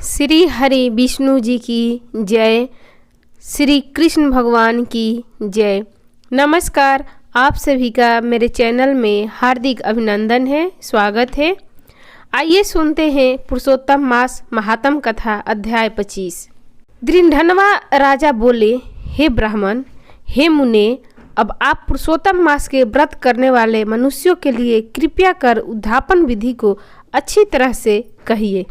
श्री हरि विष्णु जी की जय। श्री कृष्ण भगवान की जय। नमस्कार, आप सभी का मेरे चैनल में हार्दिक अभिनंदन है, स्वागत है। आइए सुनते हैं पुरुषोत्तम मास महात्म कथा अध्याय 25। दृढ़धनवा राजा बोले, हे ब्राह्मण, हे मुने, अब आप पुरुषोत्तम मास के व्रत करने वाले मनुष्यों के लिए कृपया कर उद्यापन विधि को अच्छी तरह से कहिए।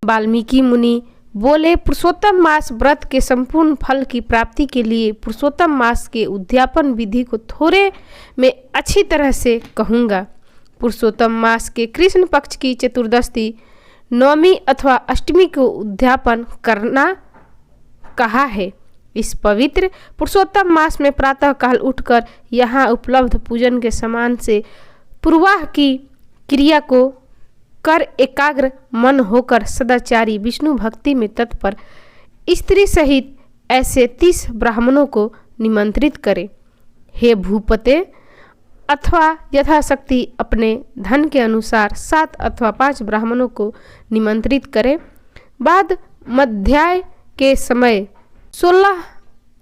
वाल्मीकि मुनि बोले, पुरुषोत्तम मास व्रत के संपूर्ण फल की प्राप्ति के लिए पुरुषोत्तम मास के उद्यापन विधि को थोड़े में अच्छी तरह से कहूँगा। पुरुषोत्तम मास के कृष्ण पक्ष की चतुर्दशी, नवमी अथवा अष्टमी को उद्यापन करना कहा है। इस पवित्र पुरुषोत्तम मास में प्रातः काल उठकर यहाँ उपलब्ध पूजन के समान से पूर्वाह की क्रिया को कर एकाग्र मन होकर सदाचारी विष्णु भक्ति में तत्पर स्त्री सहित ऐसे 30 ब्राह्मणों को निमंत्रित करे। हे भूपते, अथवा यथाशक्ति अपने धन के अनुसार 7 अथवा 5 ब्राह्मणों को निमंत्रित करे। बाद मध्याह्न के समय 16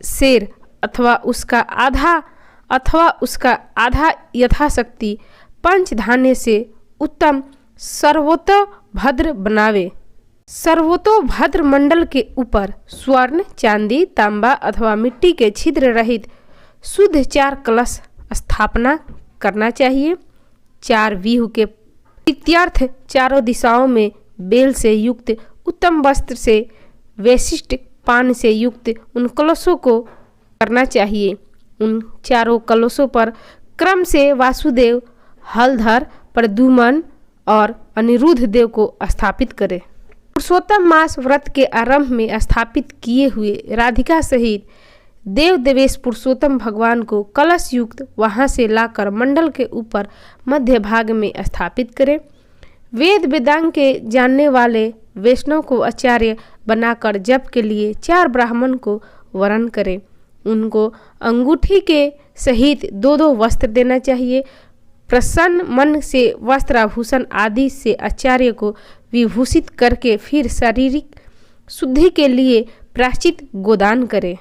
सेर अथवा उसका आधा यथाशक्ति पंचधान्य से उत्तम सर्वतोभद्र बनावे। सर्वतोभद्र मंडल के ऊपर स्वर्ण, चांदी, तांबा अथवा मिट्टी के छिद्र रहित शुद्ध 4 कलश स्थापना करना चाहिए। 4 व्यूह के प्रीत्यर्थ चारों दिशाओं में बेल से युक्त उत्तम वस्त्र से वैशिष्ट पान से युक्त उन कलशों को करना चाहिए। उन चारों कलशों पर क्रम से वासुदेव, हलधर, प्रद्युम्न और अनिरुद्ध देव को स्थापित करें। पुरुषोत्तम मास व्रत के आरंभ में स्थापित किए हुए राधिका सहित देव देवेश पुरुषोत्तम भगवान को कलश युक्त वहां से लाकर मंडल के ऊपर मध्य भाग में स्थापित करें। वेद वेदांग के जानने वाले वैष्णव को आचार्य बनाकर जप के लिए 4 ब्राह्मण को वरण करें। उनको अंगूठी के सहित 2 वस्त्र देना चाहिए। प्रसन्न मन से वस्त्राभूषण आदि से आचार्य को विभूषित करके फिर शारीरिक शुद्धि के लिए प्रायश्चित गोदान करें।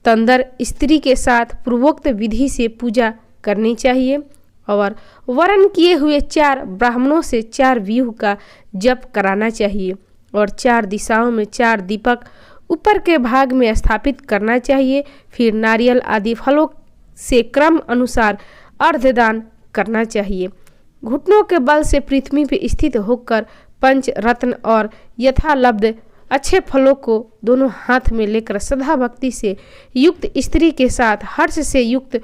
तंदर स्त्री के साथ पूर्वोक्त विधि से पूजा करनी चाहिए और वरण किए हुए 4 ब्राह्मणों से 4 व्यूह का जप कराना चाहिए और 4 दिशाओं में 4 दीपक ऊपर के भाग में स्थापित करना चाहिए। फिर नारियल आदि फलों से क्रम अनुसार अर्धदान करना चाहिए। घुटनों के बल से पृथ्वी पर स्थित होकर पंच रत्न और यथालब्ध अच्छे फलों को दोनों हाथ में लेकर सदा भक्ति से युक्त स्त्री के साथ हर्ष से युक्त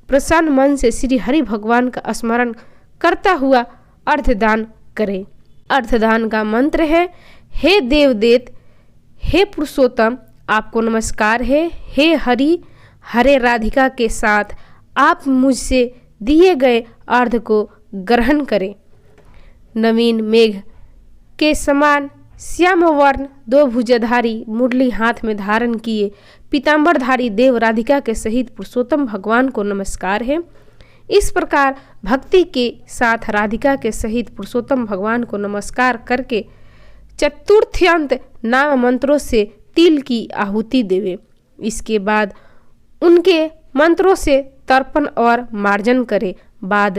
प्रसन्न मन से श्री हरि भगवान का स्मरण करता हुआ अर्धदान करें। अर्धदान का मंत्र है, हे देवदेत, हे पुरुषोत्तम, आपको नमस्कार है। हे हरि, हरे राधिका के साथ आप मुझसे दिए गए अर्ध को ग्रहण करें। नवीन मेघ के समान श्याम वर्ण 2 भुजधारी मुरली हाथ में धारण किए पीताम्बरधारी देव राधिका के सहित पुरुषोत्तम भगवान को नमस्कार है। इस प्रकार भक्ति के साथ राधिका के सहित पुरुषोत्तम भगवान को नमस्कार करके चतुर्थ्यंत नाम मंत्रों से तिल की आहुति देवे। इसके बाद उनके मंत्रों से तर्पण और मार्जन करे। बाद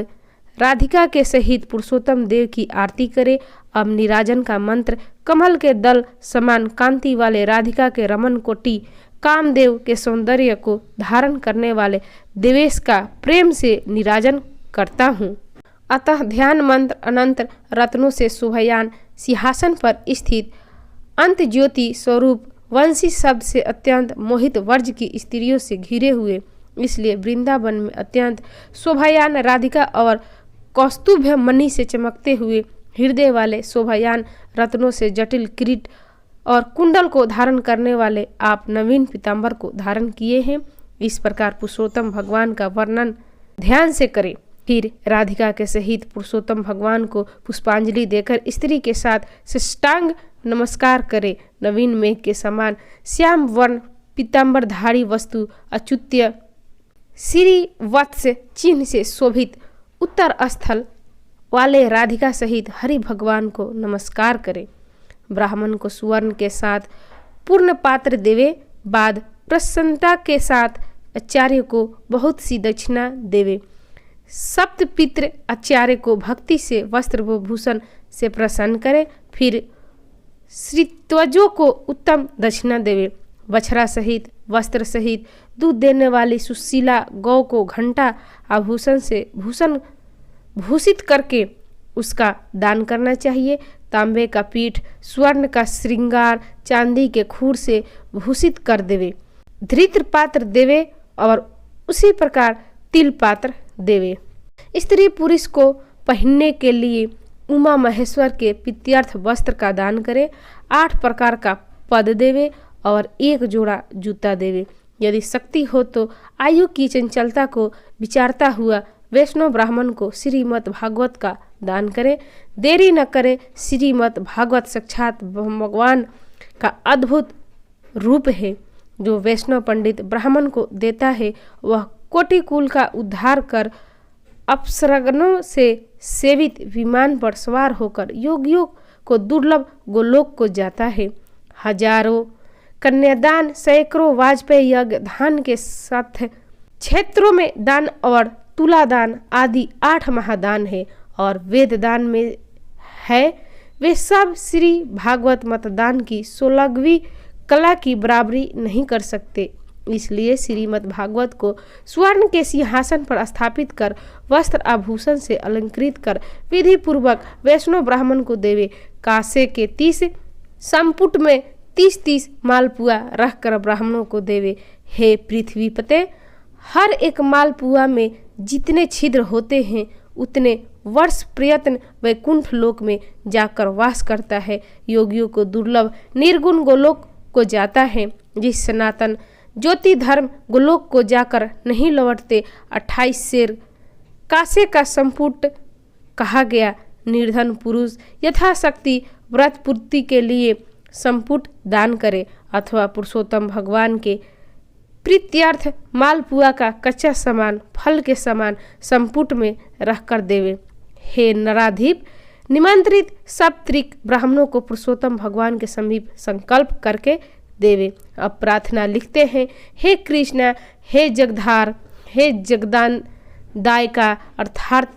राधिका के सहित पुरुषोत्तम देव की आरती करे। अब निराजन का मंत्र कमल के दल समान कांति वाले राधिका के रमन कोटि कामदेव के सौंदर्य को धारण करने वाले देवेश का प्रेम से निराजन करता हूँ। अतः ध्यान मंत्र अनंत रत्नों से शोभायान सिंहासन पर स्थित अंत ज्योति स्वरूप वंशी शब्द से अत्यंत मोहित वर्ज की स्त्रियों से घिरे हुए, इसलिए वृंदावन में अत्यंत शोभायान राधिका और कौस्तुभ मणि से चमकते हुए हृदय वाले शोभायान रत्नों से जटिल किरीट और कुंडल को धारण करने वाले आप नवीन पीताम्बर को धारण किए हैं। इस प्रकार पुरुषोत्तम भगवान का वर्णन ध्यान से करें। फिर राधिका के सहित पुरुषोत्तम भगवान को पुष्पांजलि देकर स्त्री के साथ साष्टांग नमस्कार करें। नवीन मेघ के समान श्याम वर्ण पीताम्बरधारी वस्तु अच्युत्य श्री वत्स चिन्ह से शोभित उत्तर स्थल वाले राधिका सहित हरि भगवान को नमस्कार करें। ब्राह्मण को सुवर्ण के साथ पूर्ण पात्र देवे। बाद प्रसन्नता के साथ आचार्य को बहुत सी दक्षिणा देवे। सप्त पितृ आचार्य को भक्ति से वस्त्र व भूषण से प्रसन्न करे। फिर श्रीत्वजों को उत्तम दक्षिणा देवे। बछड़ा सहित वस्त्र सहित दूध देने वाली सुशीला गौ को घंटा आभूषण से भूषित करके उसका दान करना चाहिए। तांबे का पीठ, स्वर्ण का श्रृंगार, चांदी के खूर से भूषित कर देवे। धृत पात्र देवे और उसी प्रकार तिल पात्र देवे। स्त्री पुरुष को पहनने के लिए उमा महेश्वर के प्रीत्यर्थ वस्त्र का दान करे। 8 प्रकार का पद देवे और 1 जोड़ा जूता देवे। यदि शक्ति हो तो आयु की चंचलता को विचारता हुआ वैष्णव ब्राह्मण को श्रीमद् भागवत का दान करे। देरी न करे। श्रीमद् भागवत साक्षात भगवान का अद्भुत रूप है। जो वैष्णव पंडित ब्राह्मण को देता है वह कोटि कुल का उद्धार कर अप्सरगणों से सेवित विमान पर सवार होकर योगियों को दुर्लभ गोलोक को जाता है। हजारों कन्यादान, सैकड़ों वाजपेयी यज्ञ, धान के साथ क्षेत्रों में दान और तुलादान आदि 8 महादान है और वेद दान में है। वे सब श्री भागवत मतदान की 16वीं कला की बराबरी नहीं कर सकते। इसलिए श्रीमद् भागवत को स्वर्ण के सिंहासन पर स्थापित कर वस्त्र आभूषण से अलंकृत कर विधि पूर्वक वैष्णव ब्राह्मण को देवे। कासे के 30 संपुट में 30-30 मालपुआ रखकर ब्राह्मणों को देवे। हे पृथ्वीपते, हर एक मालपुआ में जितने छिद्र होते हैं उतने वर्ष प्रयत्न वैकुंठ लोक में जाकर वास करता है। योगियों को दुर्लभ निर्गुण गोलोक को जाता है। जिस सनातन ज्योति धर्म गोलोक को जाकर नहीं लौटते। 28 शेर कासे का संपुट कहा गया। निर्धन पुरुष यथाशक्ति व्रत पूर्ति के लिए संपुट दान करे अथवा पुरुषोत्तम भगवान के प्रीत्यर्थ मालपुआ का कच्चा सामान फल के समान संपुट में रखकर देवे। हे नराधिप, निमंत्रित सप्तऋक ब्राह्मणों को पुरुषोत्तम भगवान के समीप संकल्प करके देवे। अब प्रार्थना लिखते हैं। हे कृष्णा, हे जगधार, हे जगदान दायका अर्थात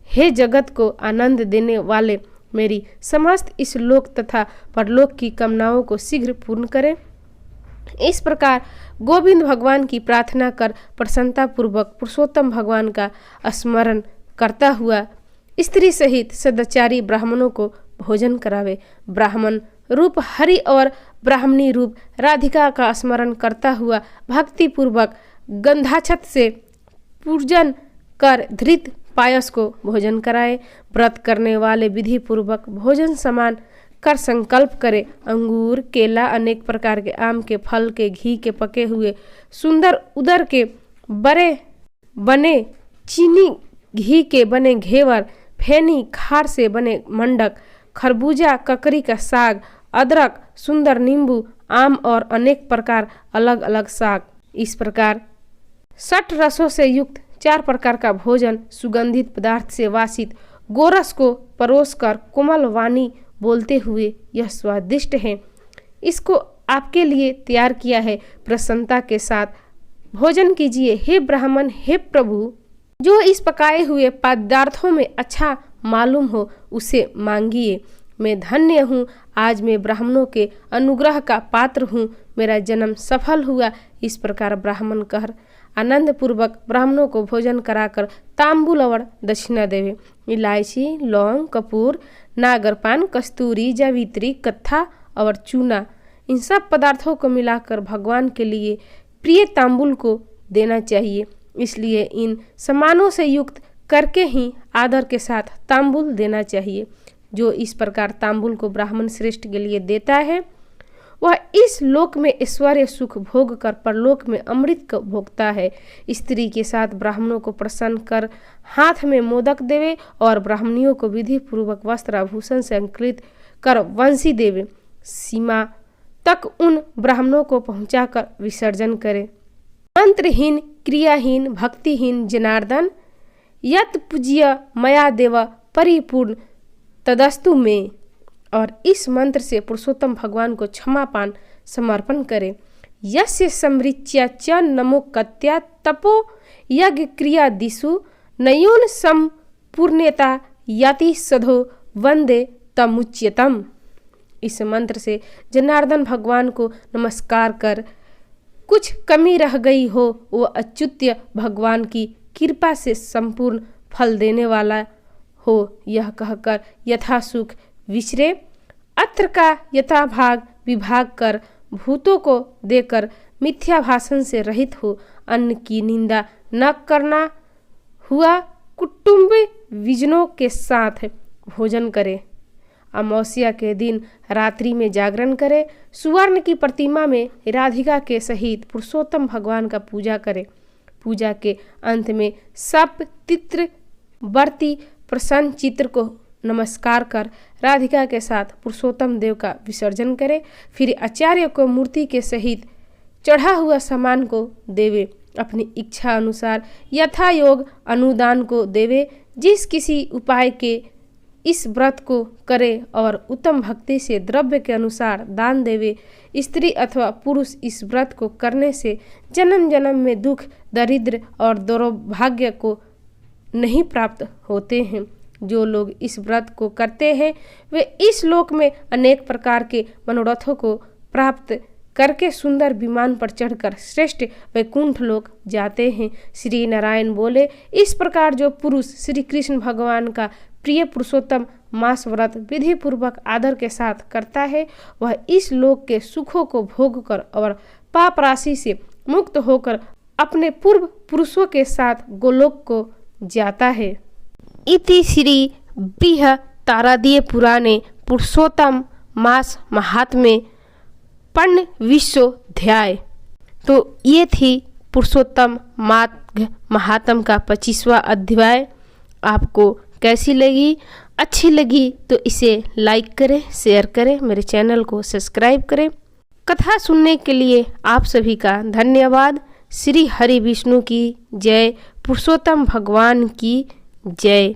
हे जगत को आनंद देने वाले, मेरी समस्त इस लोक तथा परलोक की कामनाओं को शीघ्र पूर्ण करें। इस प्रकार गोविंद भगवान की प्रार्थना कर प्रसन्नता पूर्वक पुरुषोत्तम भगवान का स्मरण करता हुआ स्त्री सहित सदाचारी ब्राह्मणों को भोजन करावे। ब्राह्मण रूप हरि और ब्राह्मणी रूप राधिका का स्मरण करता हुआ भक्ति पूर्वक गंधाक्षत से पूजन कर धृत पायस को भोजन कराए। व्रत करने वाले विधि पूर्वक भोजन समान कर संकल्प करे। अंगूर, केला, अनेक प्रकार के आम के फल के, घी के पके हुए, सुंदर उदर के बड़े बने, चीनी घी के बने घेवर, फेनी खार से बने मंडक, खरबूजा, ककड़ी का साग, अदरक, सुंदर नींबू, आम और अनेक प्रकार अलग अलग साग। इस प्रकार 60 रसों से युक्त 4 प्रकार का भोजन सुगंधित पदार्थ से वासित गोरस को परोस कर कोमल वाणी बोलते हुए यह स्वादिष्ट है, इसको आपके लिए तैयार किया है, प्रसन्नता के साथ भोजन कीजिए। हे ब्राह्मण, हे प्रभु, जो इस पकाए हुए पदार्थों में अच्छा मालूम हो उसे मांगिए। मैं धन्य हूँ, आज मैं ब्राह्मणों के अनुग्रह का पात्र हूँ, मेरा जन्म सफल हुआ। इस प्रकार ब्राह्मण कर आनंद पूर्वक ब्राह्मणों को भोजन कराकर तांबूल और दक्षिणा देवे। इलायची, लौंग, कपूर, नागरपान, कस्तूरी, जावित्री, कत्था और चूना, इन सब पदार्थों को मिलाकर भगवान के लिए प्रिय तांबूल को देना चाहिए। इसलिए इन सामानों से युक्त करके ही आदर के साथ तांबूल देना चाहिए। जो इस प्रकार तांबूल को ब्राह्मण श्रेष्ठ के लिए देता है वह इस लोक में ऐश्वर्य सुख भोग कर परलोक में अमृत को भोगता है। स्त्री के साथ ब्राह्मणों को प्रसन्न कर हाथ में मोदक देवे और ब्राह्मणियों को विधि पूर्वक वस्त्र आभूषण से अलंकृत कर वंशी देवे। सीमा तक उन ब्राह्मणों को पहुंचाकर विसर्जन करे। मंत्रहीन, क्रियाहीन, भक्तिहीन जनार्दन, यत पूज्य मया देव परिपूर्ण तदस्तु में। और इस मंत्र से पुरुषोत्तम भगवान को क्षमापान समर्पण करें। यस्य समृच्या च नमो कत्या तपो यज्ञ क्रिया दिशु नयोन संपूर्णता याति सधो वंदे तमुच्यतम। इस मंत्र से जनार्दन भगवान को नमस्कार कर कुछ कमी रह गई हो वो अच्युत्य भगवान की कृपा से संपूर्ण फल देने वाला हो, यह कहकर यथासुख विचरे। अत्र का यथाभाग विभाग कर भूतों को देकर मिथ्या भाषण से रहित हो अन्न की निंदा न करना हुआ कुटुंब विजनों के साथ भोजन करे। अमावस्या के दिन रात्रि में जागरण करे। सुवर्ण की प्रतिमा में राधिका के सहित पुरुषोत्तम भगवान का पूजा करे। पूजा के अंत में सप तित्र वर्ती प्रसन्न चित्र को नमस्कार कर राधिका के साथ पुरुषोत्तम देव का विसर्जन करे। फिर आचार्य को मूर्ति के सहित चढ़ा हुआ सामान को देवे। अपनी इच्छा अनुसार यथा योग अनुदान को देवे। जिस किसी उपाय के इस व्रत को करे और उत्तम भक्ति से द्रव्य के अनुसार दान देवे। स्त्री अथवा पुरुष इस व्रत को करने से जन्म जन्म में दुख दरिद्र और दुर्भाग्य को नहीं प्राप्त होते हैं। जो लोग इस व्रत को करते हैं वे इस लोक में अनेक प्रकार के मनोरथों को प्राप्त करके सुंदर विमान पर चढ़कर श्रेष्ठ वैकुंठ लोक जाते हैं। श्री नारायण बोले, इस प्रकार जो पुरुष श्री कृष्ण भगवान का प्रिय पुरुषोत्तम मास व्रत विधि पूर्वक आदर के साथ करता है वह इस लोक के सुखों को भोग कर और पाप राशि से मुक्त होकर अपने पूर्व पुरुषों के साथ गोलोक को जाता है। इति श्री बृहत्तारदीय पुराणे पुरुषोत्तम मास महात्म्य पर्ण विश्वोध्याय। तो ये थी पुरुषोत्तम माघ महात्म्य का 25वां अध्याय। आपको कैसी लगी? अच्छी लगी तो इसे लाइक करें, शेयर करें, मेरे चैनल को सब्सक्राइब करें। कथा सुनने के लिए आप सभी का धन्यवाद। श्री हरि विष्णु की जय, पुरुषोत्तम भगवान की जय।